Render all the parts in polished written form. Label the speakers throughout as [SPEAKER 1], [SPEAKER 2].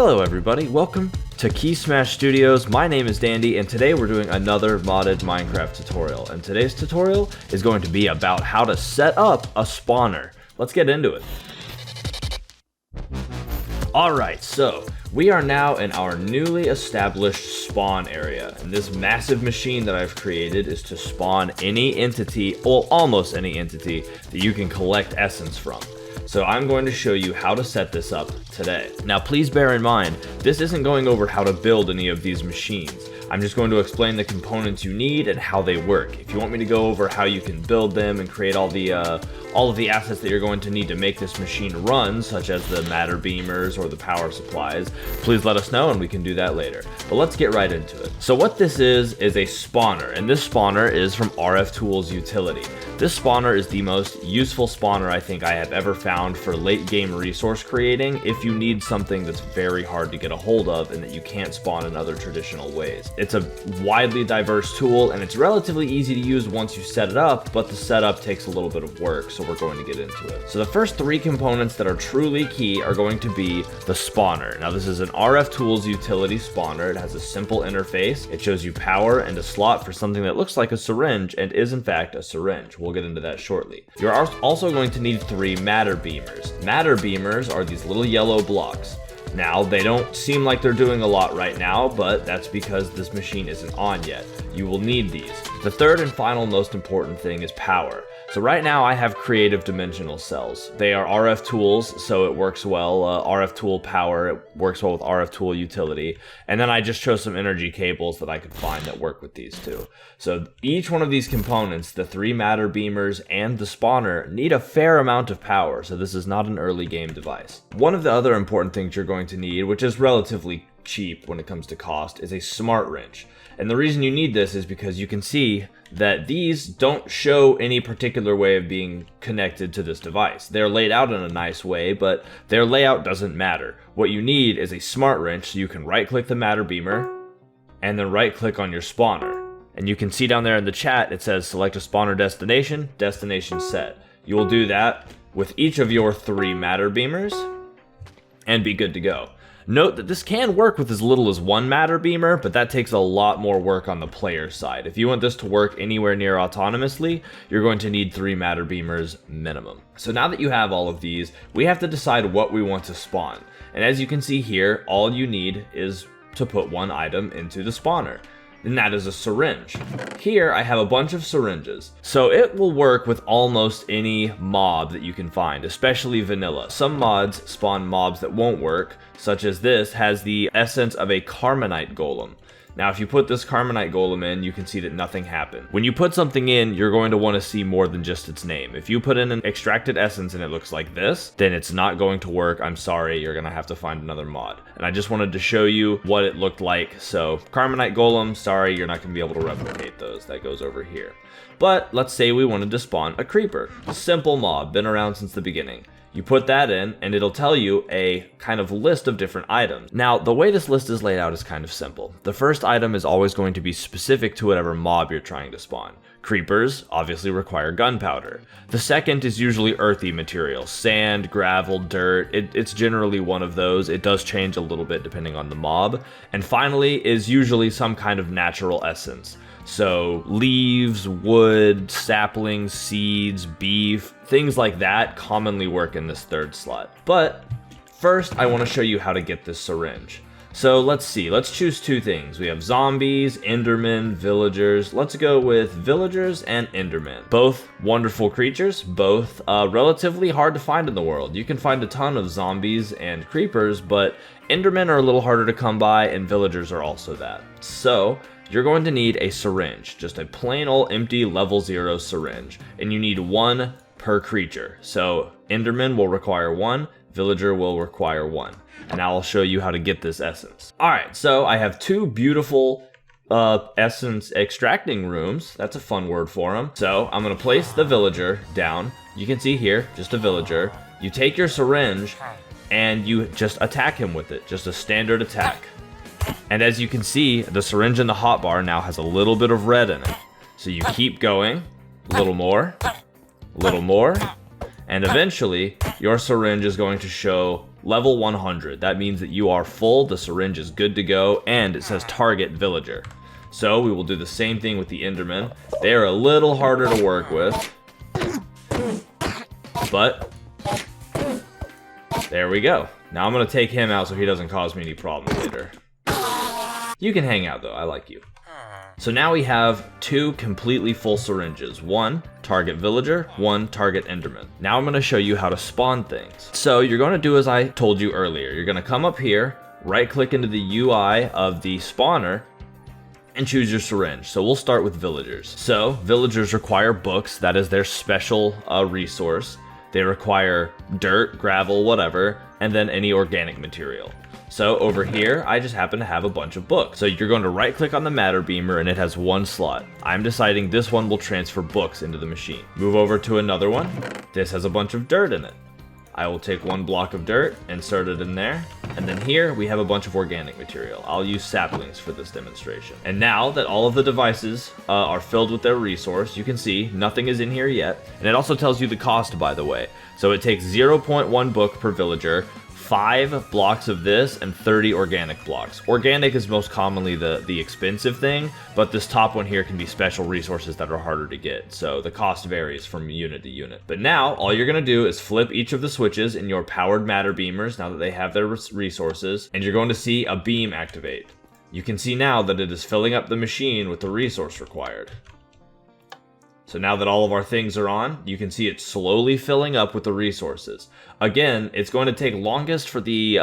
[SPEAKER 1] Hello everybody, welcome to KeySmash Studios. My name is Dandy and today we're doing another modded Minecraft tutorial. And today's tutorial is going to be about how to set up a spawner. Let's get into it. Alright, so we are now in our newly established spawn area. And this massive machine that I've created is to spawn any entity, well almost any entity, that you can collect essence from. So I'm going to show you how to set this up today. Now please bear in mind, this isn't going over how to build any of these machines. I'm just going to explain the components you need and how they work. If you want me to go over how you can build them and create all of the assets that you're going to need to make this machine run, such as the matter beamers or the power supplies, please let us know and we can do that later. But let's get right into it. So what this is a spawner, and this spawner is from RFTools Utility. This spawner is the most useful spawner I think I have ever found for late game resource creating if you need something that's very hard to get a hold of and that you can't spawn in other traditional ways. It's a widely diverse tool and it's relatively easy to use once you set it up, but the setup takes a little bit of work, so we're going to get into it. So the first three components that are truly key are going to be the spawner. Now this is an RFTools Utility spawner. It has a simple interface. It shows you power and a slot for something that looks like a syringe and is in fact a syringe. We'll get into that shortly. You're also going to need 3 matter beamers. Matter beamers are these little yellow blocks. Now, they don't seem like they're doing a lot right now, but that's because this machine isn't on yet. You will need these. The third and final most important thing is power. So right now I have creative dimensional cells. They are RF tools, so it works well. RF tool power, it works well with RF tool utility. And then I just chose some energy cables that I could find that work with these two. So each one of these components, the 3 matter beamers and the spawner, need a fair amount of power. So this is not an early game device. One of the other important things you're going to need, which is relatively cheap when it comes to cost, is a smart wrench. And the reason you need this is because you can see that these don't show any particular way of being connected to this device. They're laid out in a nice way, but their layout doesn't matter. What you need is a smart wrench so you can right click the matter beamer and then right click on your spawner. And you can see down there in the chat, it says select a spawner destination, destination set. You will do that with each of your 3 matter beamers and be good to go. Note that this can work with as little as 1 matter beamer, but that takes a lot more work on the player side. If you want this to work anywhere near autonomously, you're going to need 3 matter beamers minimum. So now that you have all of these, we have to decide what we want to spawn. And as you can see here, all you need is to put 1 item into the spawner. And that is a syringe. Here I have a bunch of syringes. So it will work with almost any mob that you can find, especially vanilla. Some mods spawn mobs that won't work, such as this has the essence of a Carbonite golem. Now if you put this Carbonite golem in, you can see that nothing happened. When you put something in, you're going to want to see more than just its name. If you put in an extracted essence and it looks like this, then it's not going to work. I'm sorry, you're going to have to find another mod. And I just wanted to show you what it looked like. So Carbonite golem, sorry, you're not going to be able to replicate those. That goes over here. But let's say we wanted to spawn a creeper. A simple mob, been around since the beginning. You put that in and it'll tell you a kind of list of different items. Now, the way this list is laid out is kind of simple. The first item is always going to be specific to whatever mob you're trying to spawn. Creepers obviously require gunpowder. The second is usually earthy material, sand, gravel, dirt. It's generally one of those. It does change a little bit depending on the mob. And finally is usually some kind of natural essence. So leaves, wood, saplings, seeds, beef, things like that commonly work in this third slot. But first I want to show you how to get this syringe. So let's see, let's choose 2 things. We have zombies, endermen, villagers. Let's go with villagers and endermen. Both wonderful creatures, both relatively hard to find in the world. You can find a ton of zombies and creepers, but endermen are a little harder to come by and villagers are also that. So you're going to need a syringe, just a plain old empty level 0 syringe, and you need 1 per creature. So enderman will require 1, villager will require 1. And I'll show you how to get this essence. Alright, so I have 2 beautiful essence extracting rooms. That's a fun word for them. So I'm going to place the villager down. You can see here, just a villager. You take your syringe and you just attack him with it, just a standard attack. And as you can see, the syringe in the hotbar now has a little bit of red in it. So you keep going, a little more, and eventually your syringe is going to show level 100. That means that you are full, the syringe is good to go, and it says target villager. So we will do the same thing with the Enderman. They are a little harder to work with, but there we go. Now I'm going to take him out so he doesn't cause me any problems later. You can hang out though, I like you. So now we have 2 completely full syringes. 1 target villager, 1 target Enderman. Now I'm going to show you how to spawn things. So you're going to do as I told you earlier. You're going to come up here, right click into the UI of the spawner, and choose your syringe. So we'll start with villagers. So villagers require books. That is their special resource. They require dirt, gravel, whatever, and then any organic material. So over here, I just happen to have a bunch of books. So you're going to right click on the matter beamer and it has 1 slot. I'm deciding this one will transfer books into the machine. Move over to another one. This has a bunch of dirt in it. I will take 1 block of dirt, insert it in there, and then here we have a bunch of organic material. I'll use saplings for this demonstration. And now that all of the devices are filled with their resource, you can see nothing is in here yet. And it also tells you the cost, by the way. So it takes 0.1 book per villager, 5 blocks of this, and 30 organic blocks. Organic is most commonly the expensive thing, but this top one here can be special resources that are harder to get, so the cost varies from unit to unit. But now, all you're going to do is flip each of the switches in your powered matter beamers, now that they have their resources, and you're going to see a beam activate. You can see now that it is filling up the machine with the resource required. So now that all of our things are on, you can see it slowly filling up with the resources. Again, it's going to take longest for the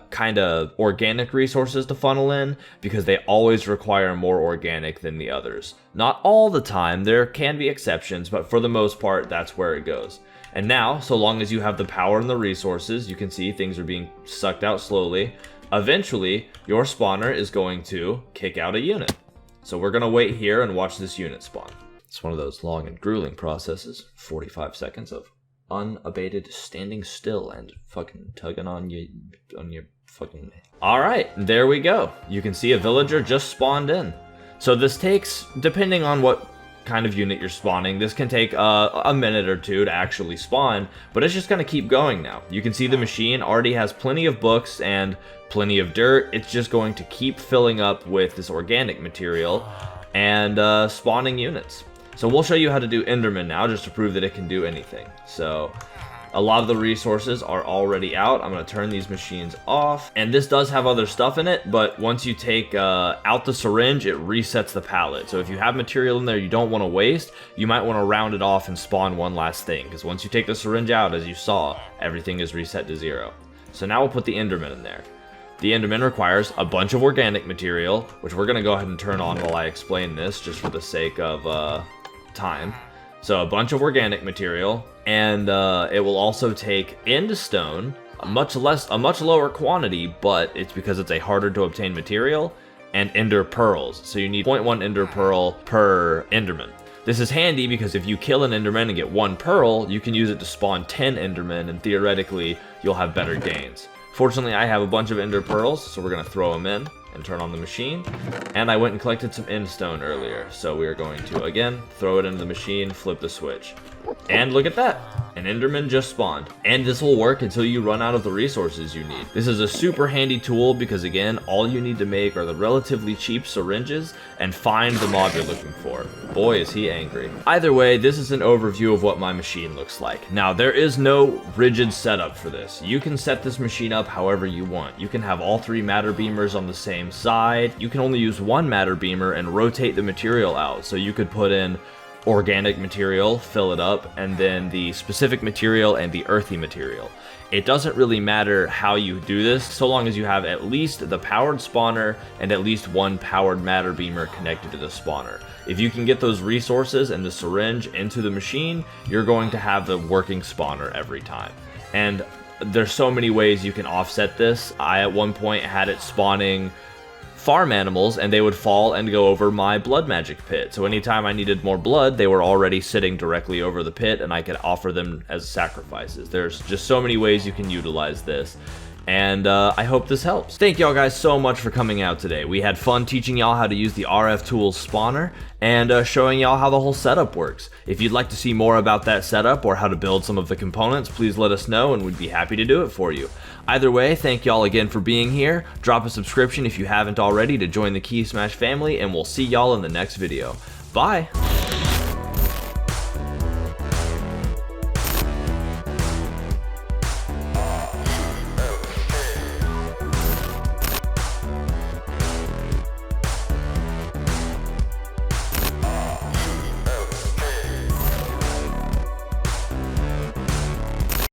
[SPEAKER 1] kind of organic resources to funnel in, because they always require more organic than the others. Not all the time, there can be exceptions, but for the most part, that's where it goes. And now, so long as you have the power and the resources, you can see things are being sucked out slowly. Eventually, your spawner is going to kick out a unit. So we're going to wait here and watch this unit spawn. It's one of those long and grueling processes. 45 seconds of unabated standing still and fucking tugging on your fucking... Alright, there we go. You can see a villager just spawned in. So this takes, depending on what kind of unit you're spawning, this can take a minute or 2 to actually spawn, but it's just going to keep going now. You can see the machine already has plenty of books and plenty of dirt. It's just going to keep filling up with this organic material and spawning units. So we'll show you how to do Enderman now, just to prove that it can do anything. So a lot of the resources are already out. I'm going to turn these machines off. And this does have other stuff in it, but once you take out the syringe, it resets the pallet. So if you have material in there you don't want to waste, you might want to round it off and spawn one last thing. Because once you take the syringe out, as you saw, everything is reset to 0. So now we'll put the Enderman in there. The Enderman requires a bunch of organic material, which we're going to go ahead and turn on while I explain this, just for the sake of... time. So a bunch of organic material, and it will also take end stone, a much lower quantity, but it's because it's a harder to obtain material, and ender pearls. So you need 0.1 ender pearl per Enderman. This is handy because if you kill an Enderman and get 1 pearl, you can use it to spawn 10 Endermen, and theoretically you'll have better gains. Fortunately, I have a bunch of ender pearls, so we're going to throw them in and turn on the machine. And I went and collected some end stone earlier, so we are going to, again, throw it into the machine, flip the switch. And look at that! An Enderman just spawned. And this will work until you run out of the resources you need. This is a super handy tool because, again, all you need to make are the relatively cheap syringes and find the mob you're looking for. Boy, is he angry. Either way, this is an overview of what my machine looks like. Now, there is no rigid setup for this. You can set this machine up however you want. You can have all 3 matter beamers on the same side. You can only use 1 matter beamer and rotate the material out. So you could put in organic material, fill it up, and then the specific material and the earthy material. It doesn't really matter how you do this, so long as you have at least the powered spawner and at least 1 powered matter beamer connected to the spawner. If you can get those resources and the syringe into the machine, you're going to have the working spawner every time. And there's so many ways you can offset this. I at one point had it spawning farm animals, and they would fall and go over my blood magic pit. So anytime I needed more blood, they were already sitting directly over the pit, and I could offer them as sacrifices. There's just so many ways you can utilize this. And I hope this helps. Thank y'all guys so much for coming out today. We had fun teaching y'all how to use the RFTools Spawner and showing y'all how the whole setup works. If you'd like to see more about that setup or how to build some of the components, please let us know and we'd be happy to do it for you. Either way, thank y'all again for being here. Drop a subscription if you haven't already to join the KeySmash family, and we'll see y'all in the next video. Bye!